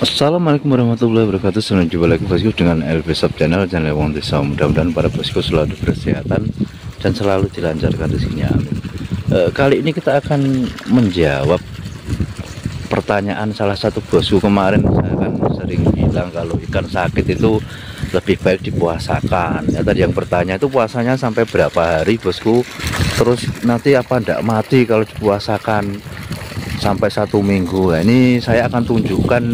Assalamualaikum warahmatullahi wabarakatuh. Senang jumpa lagi bosku dengan LB Shop Channel Wong Desa. Mudah-mudahan para bosku selalu berkesehatan dan selalu dilancarkan rezekinya, amin. Kali ini kita akan menjawab pertanyaan salah satu bosku. Kemarin saya kan sering bilang kalau ikan sakit itu lebih baik dipuasakan ya. Tadi yang bertanya itu puasanya sampai berapa hari bosku, terus nanti apa ndak mati kalau dipuasakan sampai 1 minggu. Nah, ini saya akan tunjukkan.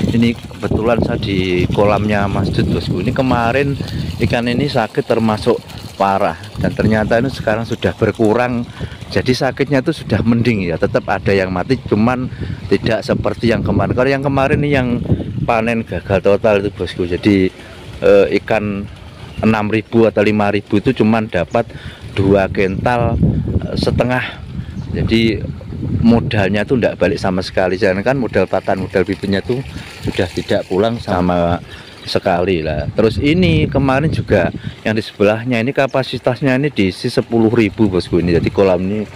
Ini kebetulan saya di kolamnya masjid bosku. Ini kemarin ikan ini sakit termasuk parah, dan ternyata ini sekarang sudah berkurang. Jadi sakitnya itu sudah mending ya, tetap ada yang mati, cuman tidak seperti yang kemarin. Kalau yang kemarin ini yang panen gagal total itu bosku. Jadi ikan 6.000 atau 5.000 itu cuman dapat 2 kental setengah. Jadi modalnya tuh tidak balik sama sekali. Jangan kan modal pakan, modal bibitnya tuh sudah tidak pulang sama sekali lah. Terus ini kemarin juga yang di sebelahnya ini kapasitasnya ini diisi 10.000 bosku. Ini jadi kolam ini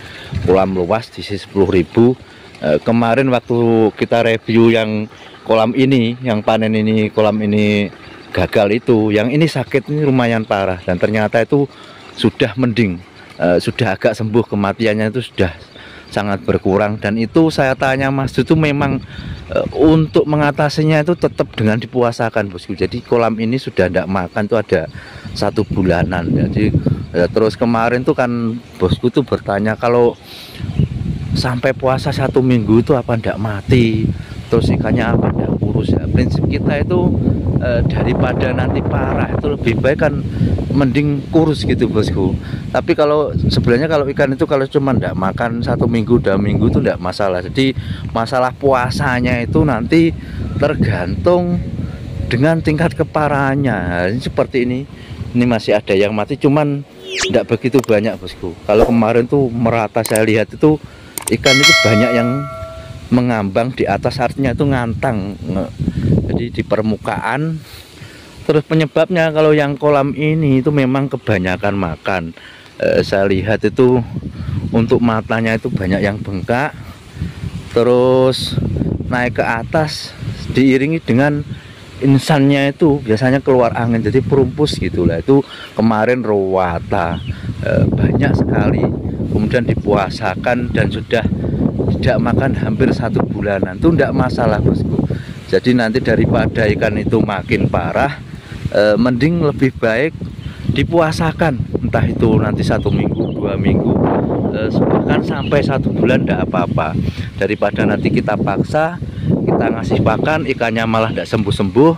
kolam luas diisi 10.000. Kemarin waktu kita review yang kolam ini, yang panen ini, kolam ini gagal itu, yang ini sakit ini lumayan parah, dan ternyata itu sudah mending, sudah agak sembuh, kematiannya itu sudah sangat berkurang. Dan itu saya tanya Mas itu memang untuk mengatasinya itu tetap dengan dipuasakan bosku. Jadi kolam ini sudah tidak makan tuh ada 1 bulanan. Jadi terus kemarin tuh kan bosku tuh bertanya kalau sampai puasa 1 minggu itu apa ndak mati, terus ikannya apa ndak kurus ya. Prinsip kita itu daripada nanti parah itu lebih baik kan mending kurus gitu bosku. Tapi kalau sebenarnya kalau ikan itu kalau cuma ndak makan 1 minggu 2 minggu itu ndak masalah. Jadi masalah puasanya itu nanti tergantung dengan tingkat keparahannya. Nah, ini seperti ini masih ada yang mati, cuman ndak begitu banyak bosku. Kalau kemarin tuh merata saya lihat itu ikan itu banyak yang mengambang di atas, artinya itu ngantang, jadi di permukaan. Terus penyebabnya kalau yang kolam ini itu memang kebanyakan makan. Saya lihat itu untuk matanya itu banyak yang bengkak, terus naik ke atas diiringi dengan insannya itu biasanya keluar angin, jadi perumpus gitulah. Itu kemarin rowata banyak sekali, kemudian dipuasakan dan sudah tidak makan hampir 1 bulanan. Itu tidak masalah bosku. Jadi nanti daripada ikan itu makin parah, mending lebih baik dipuasakan, entah itu nanti 1 minggu 2 minggu, bahkan sampai 1 bulan tidak apa-apa, daripada nanti kita paksa, kita ngasih pakan ikannya malah tidak sembuh-sembuh,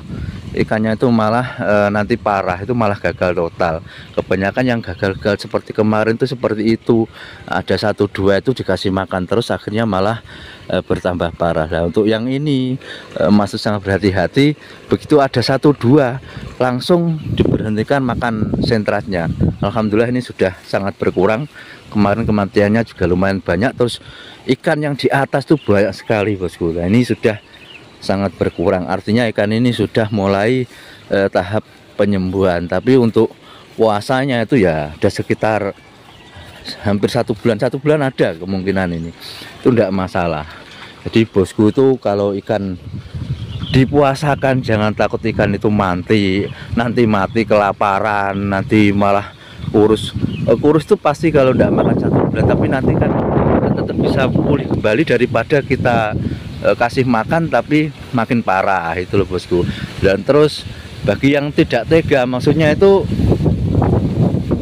ikannya itu malah nanti parah, itu malah gagal total. Kebanyakan yang gagal-gagal seperti kemarin itu seperti itu, ada 1-2 itu dikasih makan terus akhirnya malah bertambah parah. Nah, untuk yang ini masih sangat berhati-hati, begitu ada 1-2 langsung diberhentikan makan sentratnya. Alhamdulillah ini sudah sangat berkurang. Kemarin kematiannya juga lumayan banyak, terus ikan yang di atas tuh banyak sekali bosku. Nah, ini sudah sangat berkurang, artinya ikan ini sudah mulai tahap penyembuhan. Tapi untuk puasanya itu ya ada sekitar hampir 1 bulan ada kemungkinan, ini itu tidak masalah. Jadi bosku itu kalau ikan dipuasakan jangan takut ikan itu mati, nanti mati kelaparan, nanti malah kurus. Kurus itu pasti kalau tidak makan 1 bulan, tapi nanti kan tetap bisa pulih kembali daripada kita kasih makan tapi makin parah, itu loh bosku. Dan terus bagi yang tidak tega, maksudnya itu,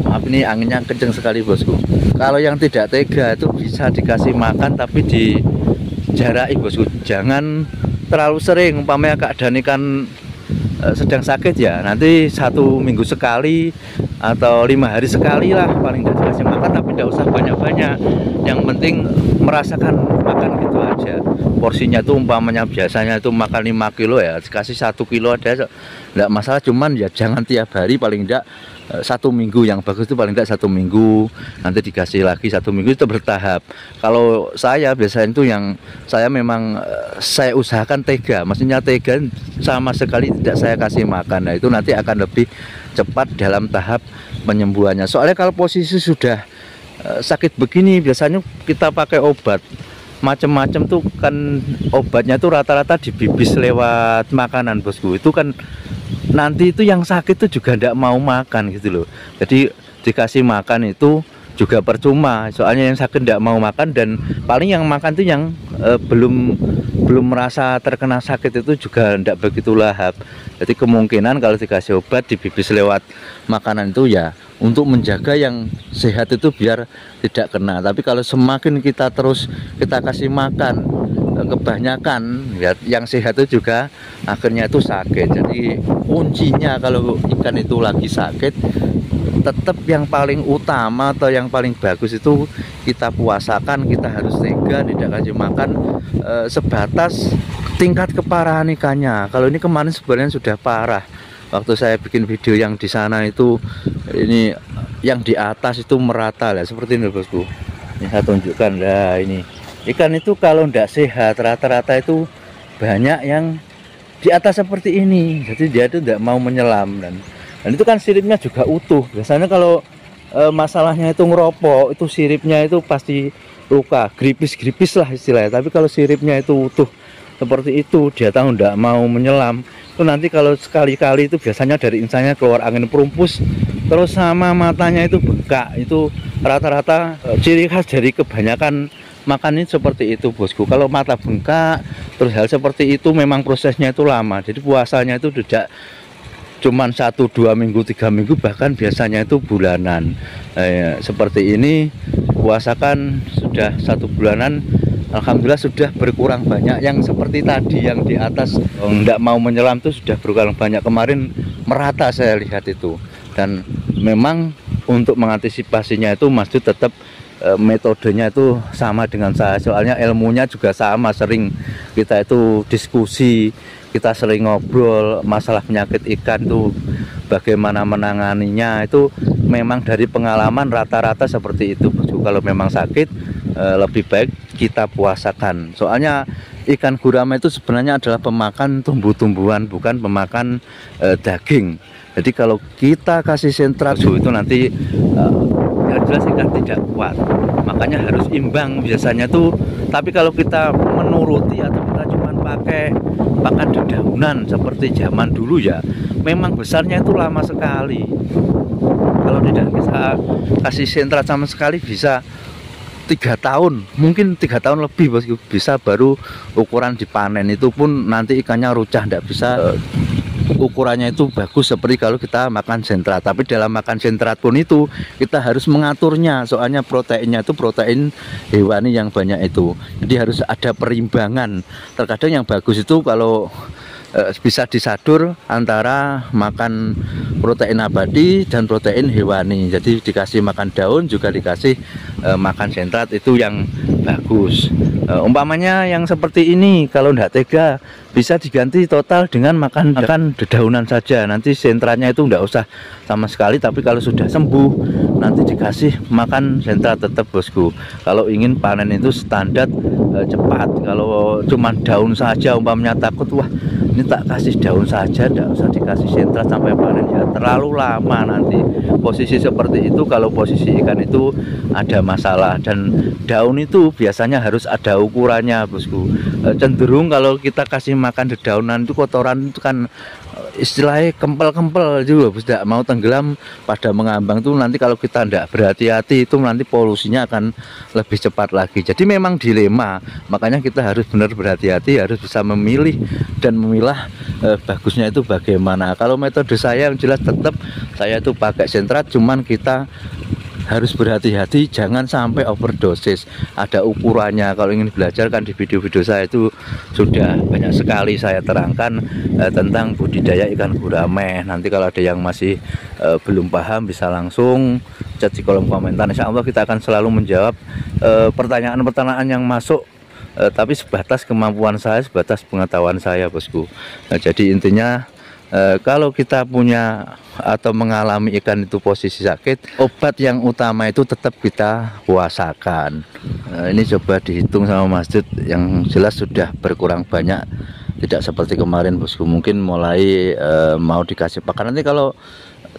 maaf ini anginnya kenceng sekali bosku, kalau yang tidak tega itu bisa dikasih makan tapi dijaraki bosku, jangan terlalu sering. Umpamanya keadaan ikan sedang sakit ya, nanti 1 minggu sekali atau 5 hari sekali lah paling tidak dikasih makan, tapi tidak usah banyak-banyak, yang penting merasakan makan gitu aja. Porsinya tuh umpamanya biasanya itu makan 5 kilo ya, dikasih 1 kilo ada tidak masalah, cuman ya jangan tiap hari, paling tidak 1 minggu. Yang bagus itu paling tidak 1 minggu, nanti dikasih lagi 1 minggu, itu bertahap. Kalau saya biasanya itu yang saya memang saya usahakan tega, maksudnya tega sama sekali tidak saya kasih makan. Nah, itu nanti akan lebih cepat dalam tahap penyembuhannya. Soalnya kalau posisi sudah sakit begini biasanya kita pakai obat macam-macam tuh kan obatnya tuh rata-rata dibibis lewat makanan bosku. Itu kan nanti itu yang sakit tuh juga tidak mau makan gitu loh. Jadi dikasih makan itu juga percuma, soalnya yang sakit tidak mau makan, dan paling yang makan tuh yang belum merasa terkena sakit itu juga tidak begitu lahap. Jadi kemungkinan kalau dikasih obat dibibis lewat makanan itu ya untuk menjaga yang sehat itu biar tidak kena. Tapi kalau semakin kita kasih makan kebanyakan ya, yang sehat itu juga akhirnya itu sakit. Jadi kuncinya kalau ikan itu lagi sakit, tetap yang paling utama atau yang paling bagus itu kita puasakan, kita harus tega, tidak kasih makan sebatas tingkat keparahan ikannya. Kalau ini kemarin sebenarnya sudah parah. Waktu saya bikin video yang di sana itu, ini yang di atas itu merata lah seperti ini bosku. Ini saya tunjukkan lah, ini ikan itu kalau tidak sehat rata-rata itu banyak yang di atas seperti ini. Jadi dia itu tidak mau menyelam, dan itu kan siripnya juga utuh. Biasanya kalau masalahnya itu ngeropok, itu siripnya itu pasti luka, gripis-gripis lah istilahnya. Tapi kalau siripnya itu utuh seperti itu, dia tahu tidak mau menyelam, itu nanti kalau sekali-kali itu biasanya dari insangnya keluar angin perumpus, terus sama matanya itu bengkak. Itu rata-rata ciri khas dari kebanyakan makan ini seperti itu bosku. Kalau mata bengkak terus hal seperti itu memang prosesnya itu lama. Jadi puasanya itu tidak cuman 1-2 minggu, 3 minggu, bahkan biasanya itu bulanan. Seperti ini puasakan sudah 1 bulanan, alhamdulillah sudah berkurang banyak. Yang seperti tadi yang di atas tidak mau menyelam itu sudah berkurang banyak. Kemarin merata saya lihat itu. Dan memang untuk mengantisipasinya itu Mas Dut tetap metodenya itu sama dengan saya, soalnya ilmunya juga sama. Sering kita itu diskusi, kita sering ngobrol masalah penyakit ikan tuh bagaimana menanganinya. Itu memang dari pengalaman rata-rata seperti itu. Kalau memang sakit lebih baik kita puasakan, soalnya ikan gurame itu sebenarnya adalah pemakan tumbuh-tumbuhan, bukan pemakan daging. Jadi kalau kita kasih sentrat itu nanti yang jelas ikan tidak kuat, makanya harus imbang biasanya tuh. Tapi kalau kita menuruti atau kita cuma pakai pakan dedaunan seperti zaman dulu ya, memang besarnya itu lama sekali. Kalau tidak bisa kasih sentrat sama sekali bisa 3 tahun, mungkin 3 tahun lebih bosku, bisa baru ukuran dipanen. Itu pun nanti ikannya rucah, tidak bisa ukurannya itu bagus seperti kalau kita makan sentrat. Tapi dalam makan sentrat pun itu kita harus mengaturnya, soalnya proteinnya itu protein hewani yang banyak itu. Jadi harus ada perimbangan. Terkadang yang bagus itu kalau bisa disadur antara makan protein abadi dan protein hewani. Jadi dikasih makan daun juga dikasih makan sentrat, itu yang bagus. Umpamanya yang seperti ini kalau tidak tega bisa diganti total dengan makan dedaunan saja. Nanti sentratnya itu tidak usah sama sekali. Tapi kalau sudah sembuh nanti dikasih makan sentrat tetap bosku. Kalau ingin panen itu standar cepat. Kalau cuma daun saja umpamanya takut, wah ini tak kasih daun saja, tidak usah dikasih sentrat sampai panen, ya terlalu lama nanti. Posisi seperti itu kalau posisi ikan itu ada masalah. Dan daun itu biasanya harus ada ukurannya bosku. Cenderung kalau kita kasih makan dedaunan itu kotoran itu kan istilahnya kempel-kempel juga, tidak mau tenggelam pada mengambang tuh. Nanti kalau kita tidak berhati-hati itu nanti polusinya akan lebih cepat lagi. Jadi memang dilema, makanya kita harus benar berhati-hati, harus bisa memilih dan memilah bagusnya itu bagaimana. Kalau metode saya yang jelas tetap saya itu pakai sentrat, cuman kita harus berhati-hati jangan sampai overdosis. Ada ukurannya. Kalau ingin belajar kan di video-video saya itu sudah banyak sekali saya terangkan tentang budidaya ikan gurame. Nanti kalau ada yang masih belum paham bisa langsung chat di kolom komentar. Insya Allah kita akan selalu menjawab pertanyaan-pertanyaan yang masuk, tapi sebatas kemampuan saya, sebatas pengetahuan saya bosku. Jadi intinya kalau kita punya atau mengalami ikan itu posisi sakit, obat yang utama itu tetap kita puasakan. Ini coba dihitung sama Mas Dut, yang jelas sudah berkurang banyak, tidak seperti kemarin bosku. Mungkin mulai mau dikasih pakan. Nanti kalau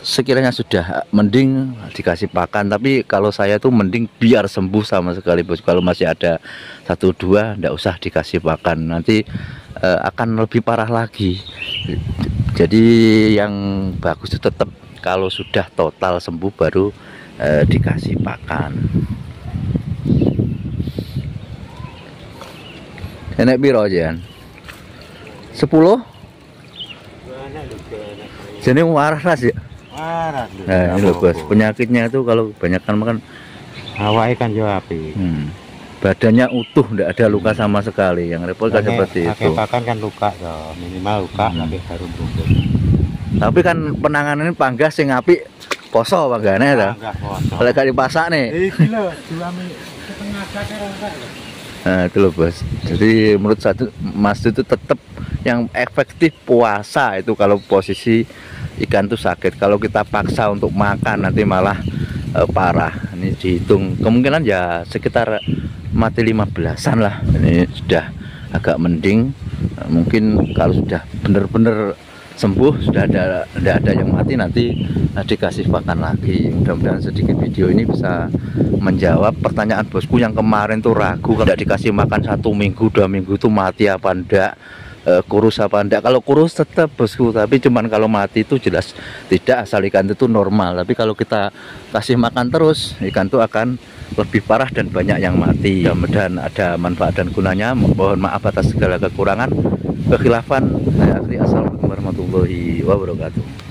sekiranya sudah mending dikasih pakan, tapi kalau saya tuh mending biar sembuh sama sekali bos. Kalau masih ada 1-2 ndak usah dikasih pakan, nanti akan lebih parah lagi. Jadi yang bagus itu tetap kalau sudah total sembuh baru dikasih pakan. Enak piro jan? 10? Jadi waras ya? Waras. Nah, ini loh bos, penyakitnya itu kalau kebanyakan makan awake kan yo api. Badannya utuh, tidak ada luka sama sekali. Yang repot kan seperti itu. Pakan kan luka yo, minimal luka tapi harum rumput. Tapi kan penanganannya panggah sing apik poso panggane ta. Kalau gak dipasak nih. Iki lho, 2 menit setengah sakit. Nah, itu loh bos. Jadi menurut saya Mas itu tetap yang efektif puasa itu kalau posisi ikan tuh sakit. Kalau kita paksa untuk makan nanti malah parah. Ini dihitung kemungkinan ya sekitar mati 15-an lah. Ini sudah agak mending. Mungkin kalau sudah benar-benar sembuh, sudah tidak ada yang mati, nanti dikasih pakan lagi. Mudah-mudahan sedikit video ini bisa menjawab pertanyaan bosku yang kemarin tuh ragu kalau tidak dikasih makan 1 minggu 2 minggu tuh mati apa enggak, kurus apa enggak. Kalau kurus tetap bosku, tapi cuman kalau mati itu jelas tidak, asal ikan itu normal. Tapi kalau kita kasih makan terus, ikan itu akan lebih parah dan banyak yang mati. Mudah-mudahan ada manfaat dan gunanya. Mohon maaf atas segala kekurangan, kekhilafan. Saya akhiri, assalamualaikum warahmatullahi wabarakatuh.